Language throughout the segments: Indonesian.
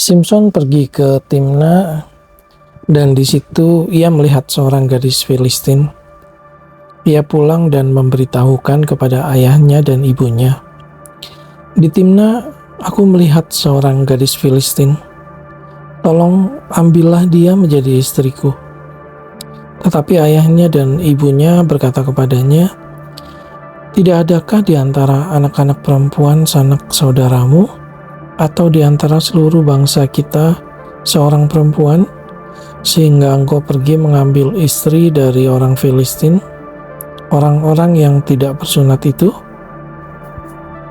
Simpson pergi ke Timna dan di situ ia melihat seorang gadis Filistin. Ia pulang dan memberitahukan kepada ayahnya dan ibunya, "Di Timna aku melihat seorang gadis Filistin. Tolong ambillah dia menjadi istriku." Tetapi ayahnya dan ibunya berkata kepadanya, "Tidak adakah di antara anak-anak perempuan sanak saudaramu atau di antara seluruh bangsa kita seorang perempuan, sehingga engkau pergi mengambil istri dari orang Filistin, orang-orang yang tidak bersunat itu?"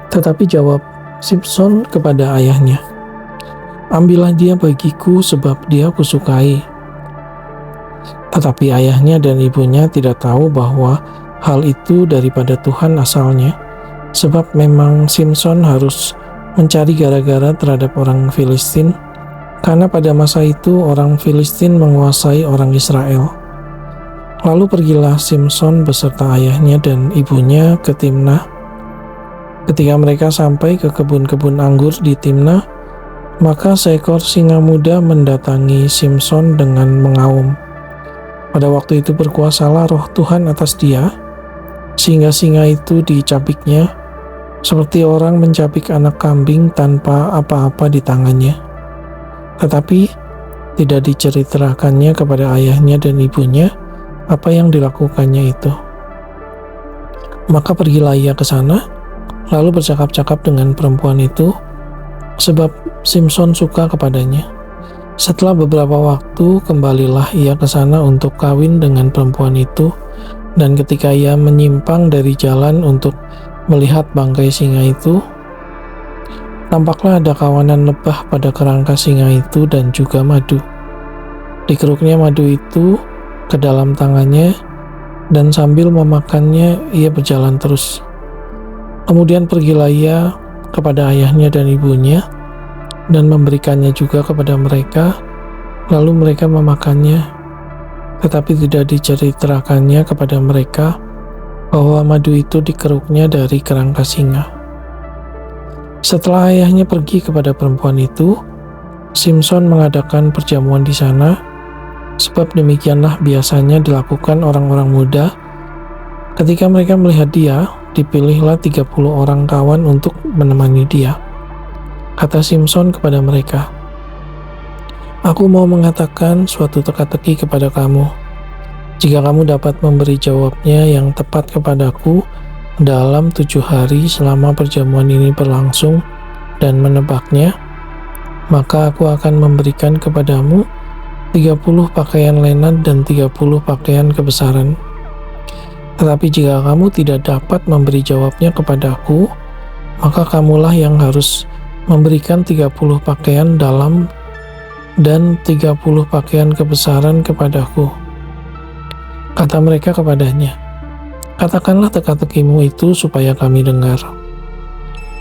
Tetapi jawab Simpson kepada ayahnya, "Ambillah dia bagiku sebab dia kusukai." Tetapi ayahnya dan ibunya tidak tahu bahwa hal itu daripada Tuhan asalnya, sebab memang Simpson harus mencari gara-gara terhadap orang Filistin, karena pada masa itu orang Filistin menguasai orang Israel. Lalu pergilah Simpson beserta ayahnya dan ibunya ke Timnah. Ketika mereka sampai ke kebun-kebun anggur di Timnah, maka seekor singa muda mendatangi Simpson dengan mengaum. Pada waktu itu berkuasalah roh Tuhan atas dia, sehingga singa itu dicapiknya, seperti orang mencapik anak kambing tanpa apa-apa di tangannya. Tetapi tidak diceritakannya kepada ayahnya dan ibunya apa yang dilakukannya itu. Maka pergilah ia ke sana, lalu bercakap-cakap dengan perempuan itu, sebab Simpson suka kepadanya. Setelah beberapa waktu, kembalilah ia ke sana untuk kawin dengan perempuan itu, dan ketika ia menyimpang dari jalan untuk melihat bangkai singa itu, tampaklah ada kawanan lebah pada kerangka singa itu dan juga madu. Dikeruknya madu itu ke dalam tangannya, dan sambil memakannya ia berjalan terus. Kemudian pergilah ia kepada ayahnya dan ibunya, dan memberikannya juga kepada mereka, lalu mereka memakannya, tetapi tidak diceritakannya kepada mereka bahwa madu itu dikeruknya dari kerangka singa. Setelah ayahnya pergi kepada perempuan itu, Simpson mengadakan perjamuan di sana, sebab demikianlah biasanya dilakukan orang-orang muda. Ketika mereka melihat dia, dipilihlah 30 orang kawan untuk menemani dia. Kata Simpson kepada mereka, "Aku mau mengatakan suatu teka-teki kepada kamu. Jika kamu dapat memberi jawabnya yang tepat kepadaku dalam 7 hari selama perjamuan ini berlangsung dan menebaknya, maka aku akan memberikan kepadamu 30 pakaian lenan dan 30 pakaian kebesaran. Tetapi jika kamu tidak dapat memberi jawabnya kepadaku, maka kamulah yang harus memberikan 30 pakaian dalam dan 30 pakaian kebesaran kepadaku." Kata mereka kepadanya, "Katakanlah teka-tekimu itu supaya kami dengar."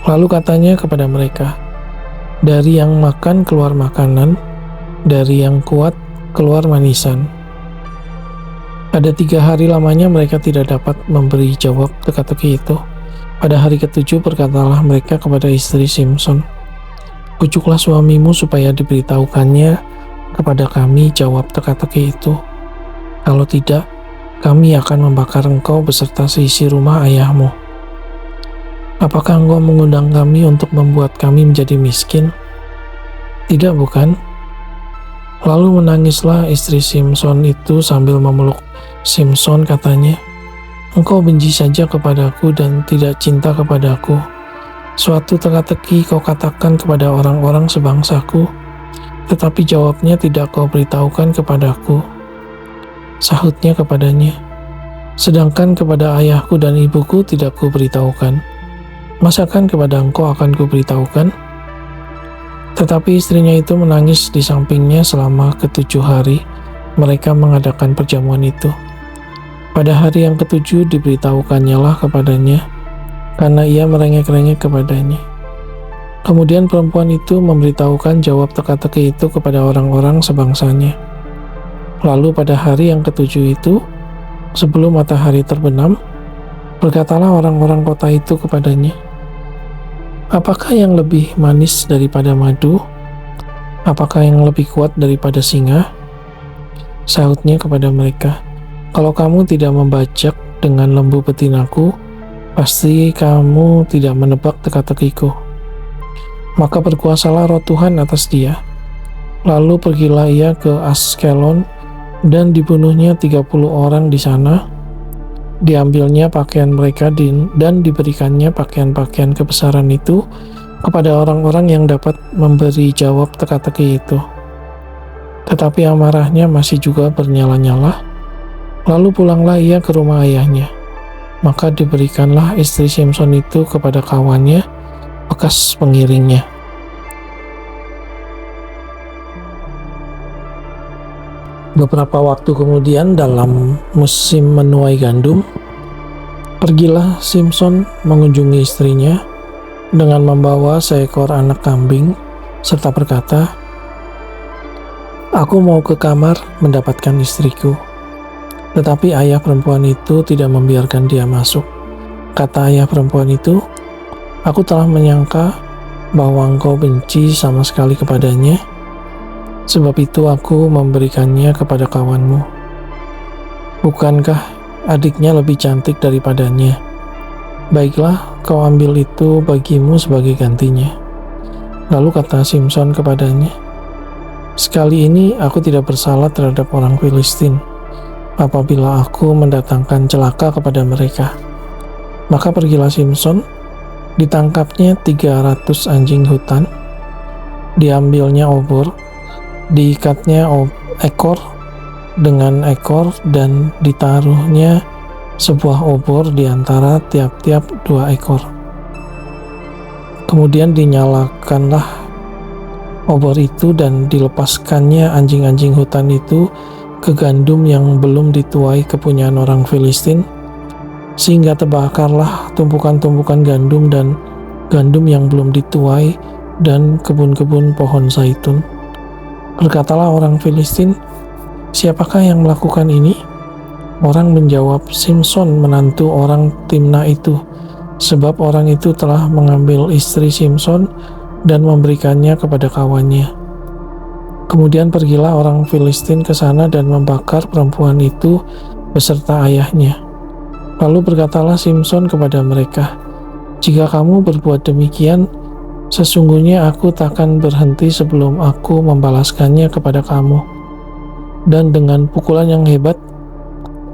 Lalu katanya kepada mereka, "Dari yang makan keluar makanan, dari yang kuat keluar manisan." Pada 3 hari lamanya mereka tidak dapat memberi jawab teka-teki itu. Pada hari ke-7 berkatalah mereka kepada istri Simpson, "Pujuklah suamimu supaya diberitahukannya kepada kami jawab teka-teki itu. Kalau tidak, kami akan membakar engkau beserta seisi rumah ayahmu. Apakah engkau mengundang kami untuk membuat kami menjadi miskin? Tidak, bukan?" Lalu menangislah istri Simpson itu sambil memeluk Simpson, katanya, "Engkau benci saja kepadaku dan tidak cinta kepadaku. Suatu teka-teki kau katakan kepada orang-orang sebangsaku, tetapi jawabnya tidak kau beritahukan kepadaku." Sahutnya kepadanya, "Sedangkan kepada ayahku dan ibuku tidak ku beritahukan, masakan kepada engkau akan ku beritahukan?" Tetapi istrinya itu menangis di sampingnya selama ke-7 hari mereka mengadakan perjamuan itu. Pada hari yang ke-7 diberitahukannya lah kepadanya, karena ia merengek-rengek kepadanya. Kemudian perempuan itu memberitahukan jawab teka-teki itu kepada orang-orang sebangsanya. Lalu pada hari yang ke-7 itu, sebelum matahari terbenam, berkatalah orang-orang kota itu kepadanya, "Apakah yang lebih manis daripada madu?" Apakah yang lebih kuat daripada singa? Sahutnya kepada mereka, kalau kamu tidak membajak dengan lembu betinaku, pasti kamu tidak menebak teka-tekiku. Maka berkuasalah roh Tuhan atas dia. Lalu pergilah ia ke Askelon dan dibunuhnya 30 orang di sana. Diambilnya pakaian mereka dan diberikannya pakaian-pakaian kebesaran itu kepada orang-orang yang dapat memberi jawab teka-teki itu. Tetapi amarahnya masih juga bernyala-nyala. Lalu pulanglah ia ke rumah ayahnya. Maka diberikanlah istri Simson itu kepada kawannya, bekas pengiringnya. Beberapa waktu kemudian, dalam musim menuai gandum, pergilah Simson mengunjungi istrinya dengan membawa seekor anak kambing serta berkata, "Aku mau ke kamar mendapatkan istriku." Tetapi ayah perempuan itu tidak membiarkan dia masuk. Kata ayah perempuan itu, "Aku telah menyangka bahwa engkau benci sama sekali kepadanya, sebab itu aku memberikannya kepada kawanmu. Bukankah adiknya lebih cantik daripadanya? Baiklah, kau ambil itu bagimu sebagai gantinya." Lalu kata Simson kepadanya, "Sekali ini aku tidak bersalah terhadap orang Filistin, apabila aku mendatangkan celaka kepada mereka." Maka pergilah Simson, ditangkapnya 300 anjing hutan, diambilnya obor, diikatnya ekor dengan ekor, dan ditaruhnya sebuah obor di antara tiap-tiap 2 ekor. Kemudian dinyalakanlah obor itu dan dilepaskannya anjing-anjing hutan itu ke gandum yang belum dituai kepunyaan orang Filistin, sehingga terbakarlah tumpukan-tumpukan gandum dan gandum yang belum dituai dan kebun-kebun pohon zaitun. Berkatalah orang Filistin, "Siapakah yang melakukan ini?" Orang menjawab, "Simson, menantu orang Timna itu, sebab orang itu telah mengambil istri Simson dan memberikannya kepada kawannya." Kemudian pergilah orang Filistin ke sana dan membakar perempuan itu beserta ayahnya. Lalu berkatalah Simson kepada mereka, "Jika kamu berbuat demikian, sesungguhnya aku takkan berhenti sebelum aku membalaskannya kepada kamu." Dan dengan pukulan yang hebat,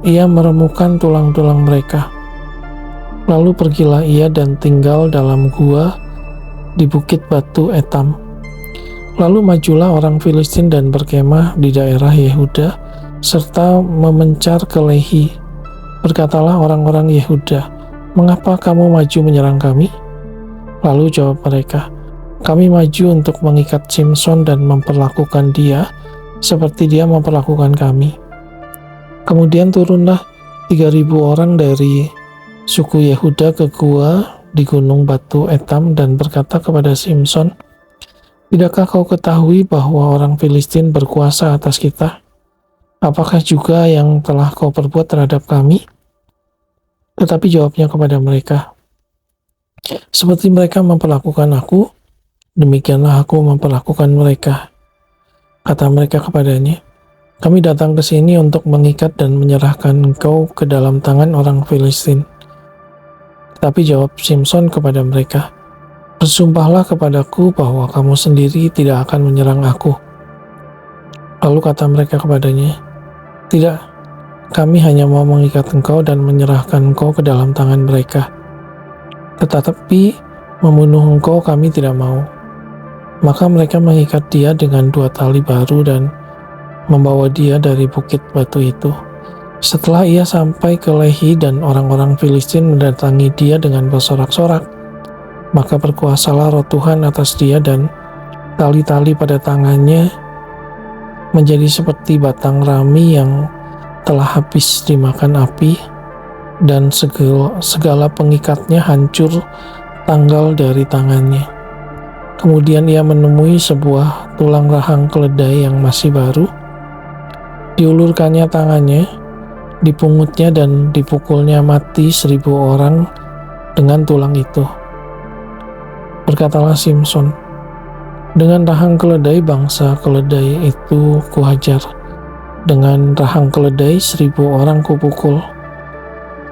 ia meremukkan tulang-tulang mereka. Lalu pergilah ia dan tinggal dalam gua di bukit batu Etam. Lalu majulah orang Filistin dan berkemah di daerah Yehuda, serta memencar ke Lehi. Berkatalah orang-orang Yehuda, "Mengapa kamu maju menyerang kami?" Lalu jawab mereka, "Kami maju untuk mengikat Simson dan memperlakukan dia seperti dia memperlakukan kami." Kemudian turunlah 3.000 orang dari suku Yehuda ke gua di gunung batu Etam dan berkata kepada Simson, "Tidakkah kau ketahui bahwa orang Filistin berkuasa atas kita? Apakah juga yang telah kau perbuat terhadap kami?" Tetapi jawabnya kepada mereka, "Seperti mereka memperlakukan aku, demikianlah aku memperlakukan mereka." Kata mereka kepadanya, "Kami datang ke sini untuk mengikat dan menyerahkan engkau ke dalam tangan orang Filistin." Tetapi jawab Simson kepada mereka, "Bersumpahlah kepadaku bahwa kamu sendiri tidak akan menyerang aku." Lalu kata mereka kepadanya, "Tidak, kami hanya mau mengikat engkau dan menyerahkan engkau ke dalam tangan mereka. Tetapi membunuh engkau kami tidak mau." Maka mereka mengikat dia dengan 2 tali baru dan membawa dia dari bukit batu itu. Setelah ia sampai ke Lehi dan orang-orang Filistin mendatangi dia dengan bersorak-sorak, maka berkuasalah roh Tuhan atas dia dan tali-tali pada tangannya menjadi seperti batang rami yang telah habis dimakan api, dan segala pengikatnya hancur tanggal dari tangannya. Kemudian ia menemui sebuah tulang rahang keledai yang masih baru. Diulurkannya tangannya, dipungutnya dan dipukulnya mati 1.000 orang dengan tulang itu. Berkatalah Simson, Dengan rahang keledai bangsa keledai itu kuhajar, dengan rahang keledai 1.000 orang kupukul.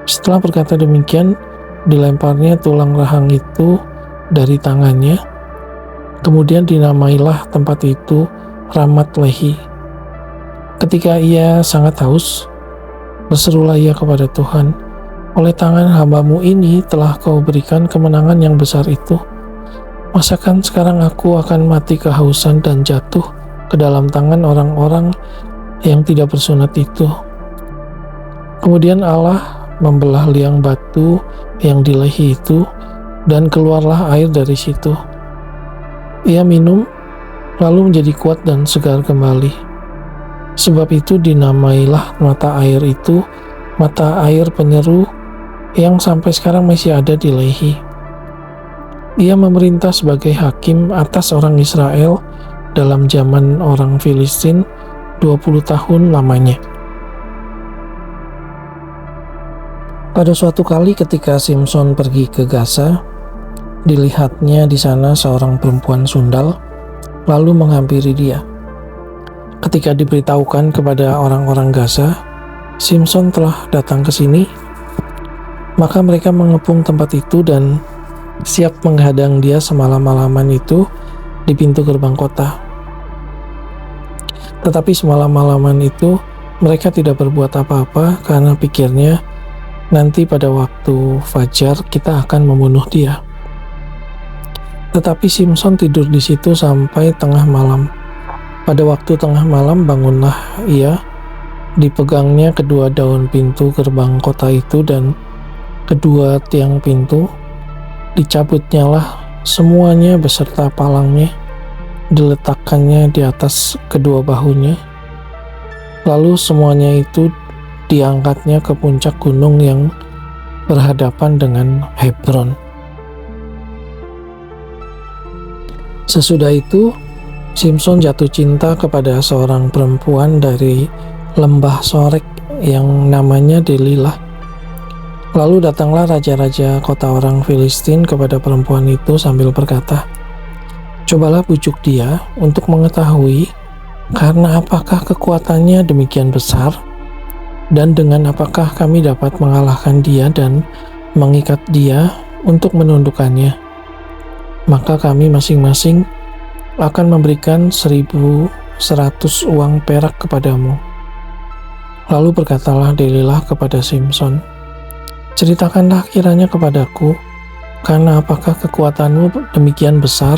Setelah berkata demikian, dilemparnya tulang rahang itu dari tangannya. Kemudian dinamailah tempat itu Ramat Lehi. Ketika ia sangat haus, berserulah ia kepada Tuhan, oleh tangan hamba-Mu ini telah Kau berikan kemenangan yang besar itu. Masakan sekarang aku akan mati kehausan dan jatuh ke dalam tangan orang-orang yang tidak bersunat itu. Kemudian Allah membelah liang batu yang di Lehi itu, dan keluarlah air dari situ. Ia minum, lalu menjadi kuat dan segar kembali. Sebab itu dinamailah mata air itu mata air penyeru, yang sampai sekarang masih ada di Lehi. Ia memerintah sebagai hakim atas orang Israel dalam zaman orang Filistin 20 tahun lamanya. Pada suatu kali ketika Simson pergi ke Gaza, dilihatnya di sana seorang perempuan sundal, lalu menghampiri dia. Ketika diberitahukan kepada orang-orang Gaza, Simson telah datang ke sini, maka mereka mengepung tempat itu dan siap menghadang dia semalam-malaman itu di pintu gerbang kota. Tetapi semalam-malaman itu mereka tidak berbuat apa-apa karena pikirnya, nanti pada waktu fajar kita akan membunuh dia. Tetapi Simson tidur di situ sampai tengah malam. Pada waktu tengah malam bangunlah ia, dipegangnya kedua daun pintu gerbang kota itu dan kedua tiang pintu, dicabutnyalah semuanya beserta palangnya, diletakkannya di atas kedua bahunya. Lalu semuanya itu diangkatnya ke puncak gunung yang berhadapan dengan Hebron. Sesudah itu, Simson jatuh cinta kepada seorang perempuan dari lembah Sorek yang namanya Delilah. Lalu datanglah raja-raja kota orang Filistin kepada perempuan itu sambil berkata, "Cobalah bujuk dia untuk mengetahui karena apakah kekuatannya demikian besar, dan dengan apakah kami dapat mengalahkan dia dan mengikat dia untuk menundukkannya. Maka kami masing-masing akan memberikan 1.100 uang perak kepadamu." Lalu berkatalah Delilah kepada Simson, "Ceritakanlah kiranya kepadaku, karena apakah kekuatanmu demikian besar,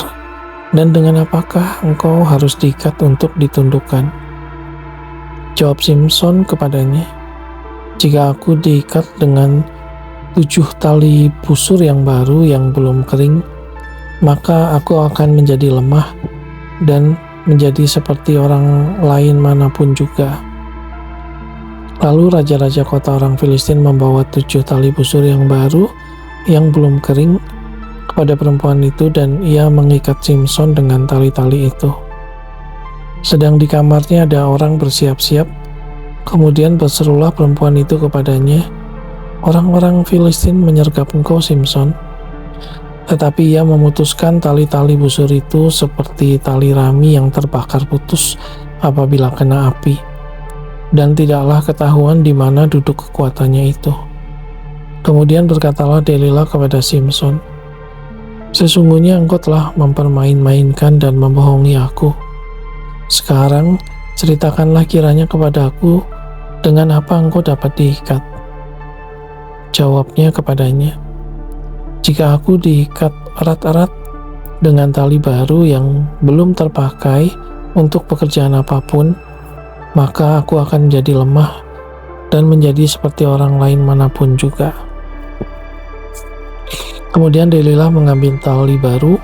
dan dengan apakah engkau harus diikat untuk ditundukkan?" Jawab Simson kepadanya, "Jika aku diikat dengan 7 tali busur yang baru yang belum kering, maka aku akan menjadi lemah dan menjadi seperti orang lain manapun juga." Lalu raja-raja kota orang Filistin membawa 7 tali busur yang baru yang belum kering kepada perempuan itu, dan ia mengikat Simson dengan tali-tali itu. Sedang di kamarnya ada orang bersiap-siap. Kemudian berserulah perempuan itu kepadanya, "Orang-orang Filistin menyergap engkau, Simson." Tetapi ia memutuskan tali-tali busur itu seperti tali rami yang terbakar putus apabila kena api, dan tidaklah ketahuan di mana duduk kekuatannya itu. Kemudian berkatalah Delilah kepada Simson, "Sesungguhnya engkau telah mempermain-mainkan dan membohongi aku. Sekarang ceritakanlah kiranya kepadaku, dengan apa engkau dapat diikat?" Jawabnya kepadanya, "Jika aku diikat erat-erat dengan tali baru yang belum terpakai untuk pekerjaan apapun, maka aku akan menjadi lemah dan menjadi seperti orang lain manapun juga." Kemudian Delilah mengambil tali baru,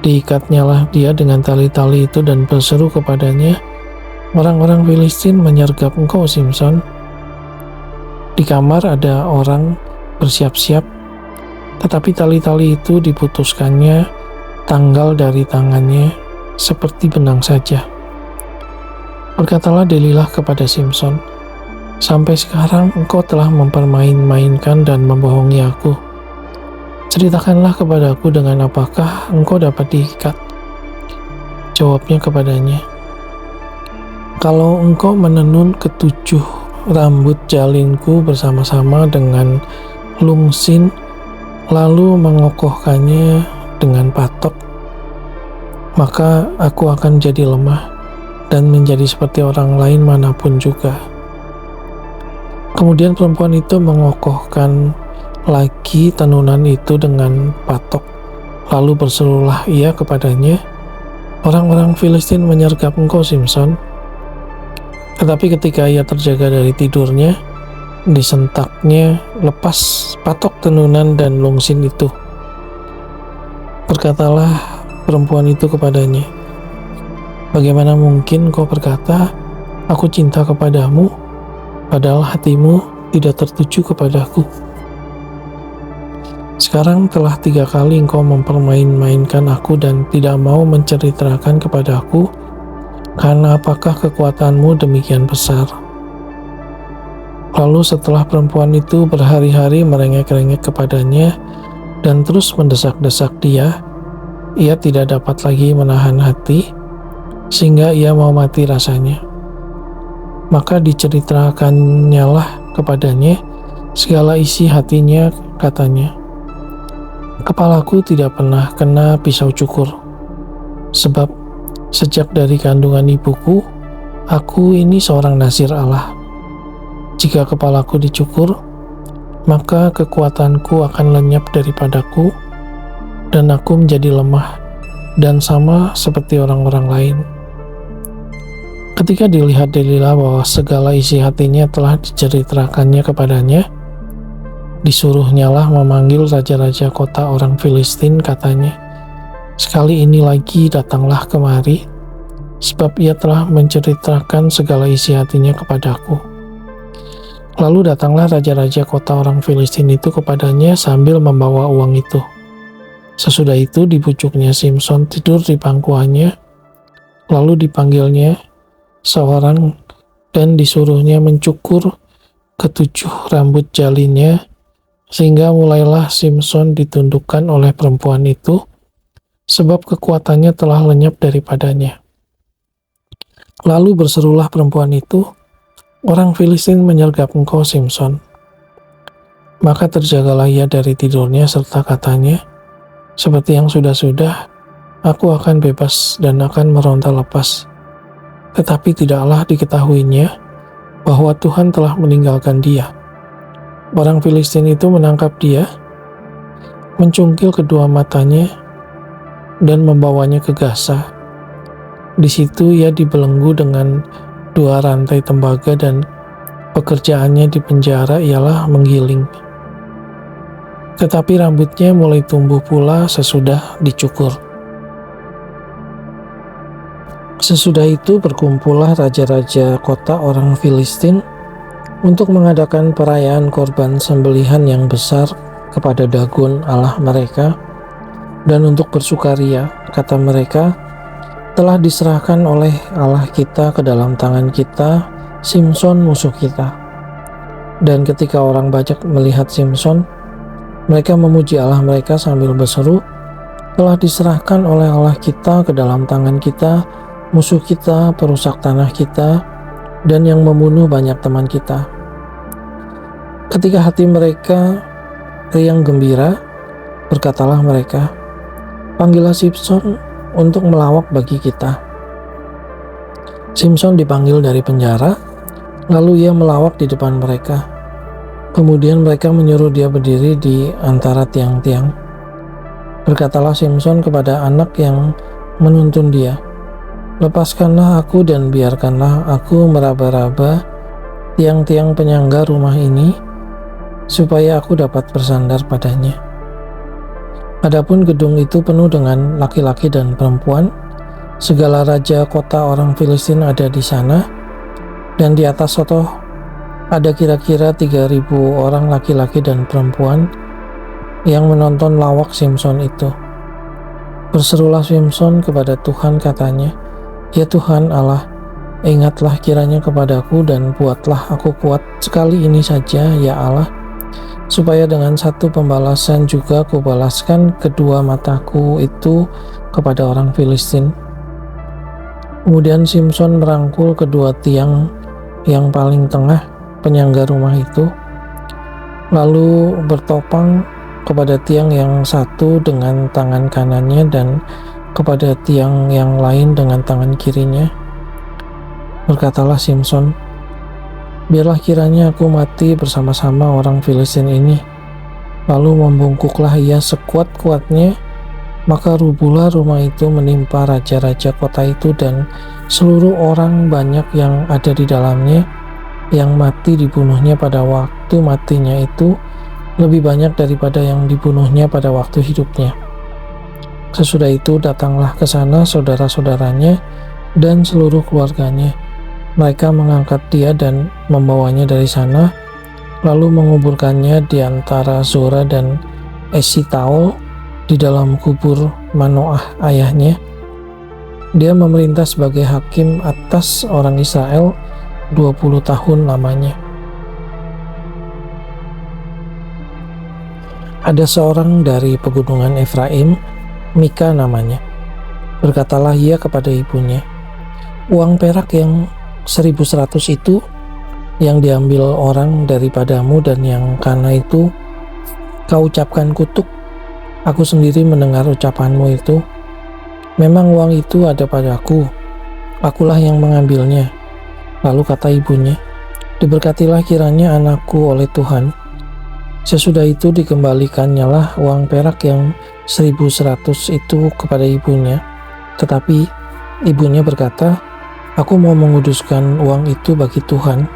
diikatnyalah dia dengan tali-tali itu dan berseru kepadanya, "Orang-orang Filistin menyergap engkau, Simson." Di kamar ada orang bersiap-siap, tetapi tali-tali itu diputuskannya tanggal dari tangannya seperti benang saja. Berkatalah Delilah kepada Simson, "Sampai sekarang engkau telah mempermain-mainkan dan membohongi aku. Ceritakanlah kepadaku dengan apakah engkau dapat diikat." Jawabnya kepadanya, "Kalau engkau menenun ketujuh rambut jalinku bersama-sama dengan lungsin, lalu mengokohkannya dengan patok, maka aku akan jadi lemah dan menjadi seperti orang lain manapun juga." Kemudian perempuan itu mengokohkan lagi tenunan itu dengan patok. Lalu berserulah ia kepadanya, "Orang-orang Filistin menyergap engkau, Simson." Tetapi ketika ia terjaga dari tidurnya, disentaknya lepas patok tenunan dan lungsin itu. Berkatalah perempuan itu kepadanya, "Bagaimana mungkin kau berkata, 'Aku cinta kepadamu,' padahal hatimu tidak tertuju kepadaku? Sekarang telah 3 kali engkau mempermain-mainkan aku dan tidak mau menceritakan kepadaku, karena apakah kekuatanmu demikian besar?" Lalu setelah perempuan itu berhari-hari merengek-rengek kepadanya dan terus mendesak-desak dia, ia tidak dapat lagi menahan hati, sehingga ia mau mati rasanya. Maka diceritakannya kepadanya segala isi hatinya, katanya, "Kepalaku tidak pernah kena pisau cukur, sebab sejak dari kandungan ibuku, aku ini seorang nazir Allah. Jika kepalaku dicukur, maka kekuatanku akan lenyap daripadaku, dan aku menjadi lemah dan sama seperti orang-orang lain." Ketika dilihat Delila bahwa segala isi hatinya telah diceritakannya kepadanya, disuruhnyalah memanggil raja-raja kota orang Filistin, katanya, "Sekali ini lagi datanglah kemari, sebab ia telah menceritakan segala isi hatinya kepadaku." Lalu datanglah raja-raja kota orang Filistin itu kepadanya sambil membawa uang itu. Sesudah itu dibujuknya Simson tidur di pangkuannya, lalu dipanggilnya seorang dan disuruhnya mencukur ketujuh rambut jalinnya, sehingga mulailah Simson ditundukkan oleh perempuan itu, sebab kekuatannya telah lenyap daripadanya. Lalu berserulah perempuan itu, "Orang Filistin menyergap engkau, Simson." Maka terjagalah ia dari tidurnya serta katanya, "Seperti yang sudah-sudah, aku akan bebas dan akan meronta lepas." Tetapi tidaklah diketahuinya bahwa Tuhan telah meninggalkan dia. Orang Filistin itu menangkap dia, mencungkil kedua matanya, dan membawanya ke Gaza. Di situ ia dibelenggu dengan 2 rantai tembaga dan pekerjaannya di penjara ialah menggiling. Tetapi rambutnya mulai tumbuh pula sesudah dicukur. Sesudah itu berkumpullah raja-raja kota orang Filistin untuk mengadakan perayaan korban sembelihan yang besar kepada Dagon Allah mereka, dan untuk bersukaria, kata mereka, "Telah diserahkan oleh Allah kita ke dalam tangan kita, Simson musuh kita." Dan ketika orang banyak melihat Simson, mereka memuji Allah mereka sambil berseru, "Telah diserahkan oleh Allah kita ke dalam tangan kita, musuh kita, perusak tanah kita, dan yang membunuh banyak teman kita." Ketika hati mereka riang gembira, berkatalah mereka, "Panggillah Simson untuk melawak bagi kita." Simson dipanggil dari penjara, lalu ia melawak di depan mereka. Kemudian mereka menyuruh dia berdiri di antara tiang-tiang. Berkatalah Simson kepada anak yang menuntun dia, "Lepaskanlah aku dan biarkanlah aku meraba-raba tiang-tiang penyangga rumah ini, supaya aku dapat bersandar padanya." Adapun gedung itu penuh dengan laki-laki dan perempuan. Segala raja kota orang Filistin ada di sana, dan di atas sotoh ada kira-kira 3.000 orang laki-laki dan perempuan yang menonton lawak Simson itu. Berserulah Simson kepada Tuhan, katanya, "Ya Tuhan Allah, ingatlah kiranya kepadaku dan buatlah aku kuat sekali ini saja, ya Allah, supaya dengan satu pembalasan juga kubalaskan kedua mataku itu kepada orang Filistin." Kemudian Simpson merangkul kedua tiang yang paling tengah penyangga rumah itu, lalu bertopang kepada tiang yang satu dengan tangan kanannya dan kepada tiang yang lain dengan tangan kirinya. Berkatalah Simpson, "Biarlah kiranya aku mati bersama-sama orang Filistin ini." Lalu membungkuklah ia sekuat-kuatnya, maka rubuhlah rumah itu menimpa raja-raja kota itu dan seluruh orang banyak yang ada di dalamnya. Yang mati dibunuhnya pada waktu matinya itu lebih banyak daripada yang dibunuhnya pada waktu hidupnya. Sesudah itu datanglah ke sana saudara-saudaranya dan seluruh keluarganya. Mereka mengangkat dia dan membawanya dari sana, lalu menguburkannya di antara Zora dan Esitaol di dalam kubur Manoah ayahnya. Dia memerintah sebagai hakim atas orang Israel 20 tahun lamanya. Ada seorang dari pegunungan Efraim, Mika namanya. Berkatalah ia kepada ibunya, "Uang perak yang 1.100 itu yang diambil orang daripadamu dan yang kana itu kau ucapkan kutuk. Aku sendiri mendengar ucapanmu itu. Memang uang itu ada padaku, akulah yang mengambilnya." Lalu kata ibunya, "Diberkatilah kiranya anakku oleh Tuhan." Sesudah itu dikembalikannya lah uang perak yang 1.100 itu kepada ibunya. Tetapi ibunya berkata, "Aku mau menguduskan uang itu bagi Tuhan.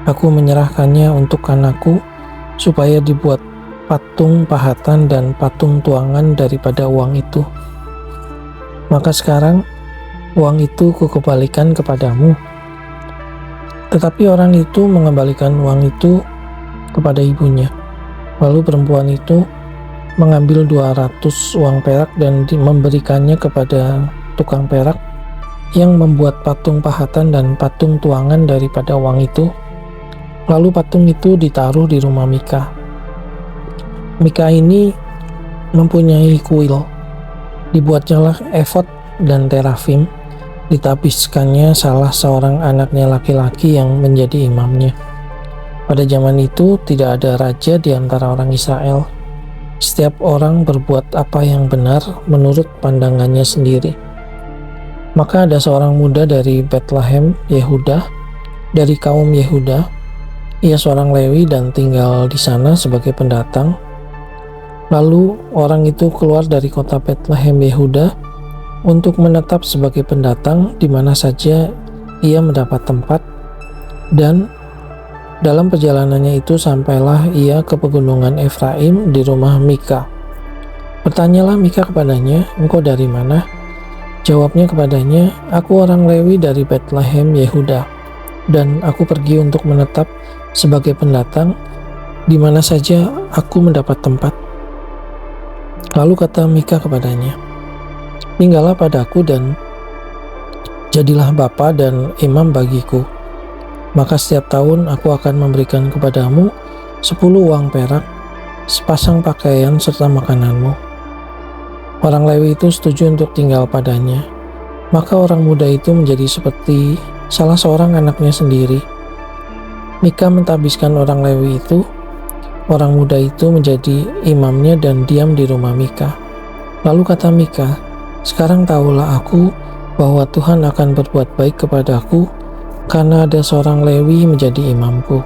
Aku menyerahkannya untuk anakku supaya dibuat patung pahatan dan patung tuangan daripada uang itu. Maka sekarang uang itu kukembalikan kepadamu." Tetapi orang itu mengembalikan uang itu kepada ibunya. Lalu perempuan itu mengambil 200 uang perak dan memberikannya kepada tukang perak yang membuat patung pahatan dan patung tuangan daripada uang itu. Lalu patung itu ditaruh di rumah Mika. Mika ini mempunyai kuil. Dibuatnyalah efod dan terafim. Ditabiskannya salah seorang anaknya laki-laki yang menjadi imamnya. Pada zaman itu tidak ada raja di antara orang Israel. Setiap orang berbuat apa yang benar menurut pandangannya sendiri. Maka ada seorang muda dari Betlehem, Yehuda, dari kaum Yehuda. Ia seorang Lewi dan tinggal di sana sebagai pendatang. Lalu orang itu keluar dari kota Betlehem, Yehuda, untuk menetap sebagai pendatang di mana saja ia mendapat tempat, dan dalam perjalanannya itu sampailah ia ke pegunungan Efraim di rumah Mika. Bertanyalah Mika kepadanya, "Engkau dari mana?" Jawabnya kepadanya, "Aku orang Lewi dari Betlehem, Yehuda, dan aku pergi untuk menetap sebagai pendatang di mana saja aku mendapat tempat." Lalu kata Mika kepadanya, "Tinggallah padaku dan jadilah bapa dan imam bagiku. Maka setiap tahun aku akan memberikan kepadamu 10 uang perak, sepasang pakaian serta makananmu." Orang Lewi itu setuju untuk tinggal padanya. Maka orang muda itu menjadi seperti salah seorang anaknya sendiri. Mika mentabiskan orang Lewi itu. Orang muda itu menjadi imamnya dan diam di rumah Mika. Lalu kata Mika, "Sekarang tahulah aku bahwa Tuhan akan berbuat baik kepadaku karena ada seorang Lewi menjadi imamku."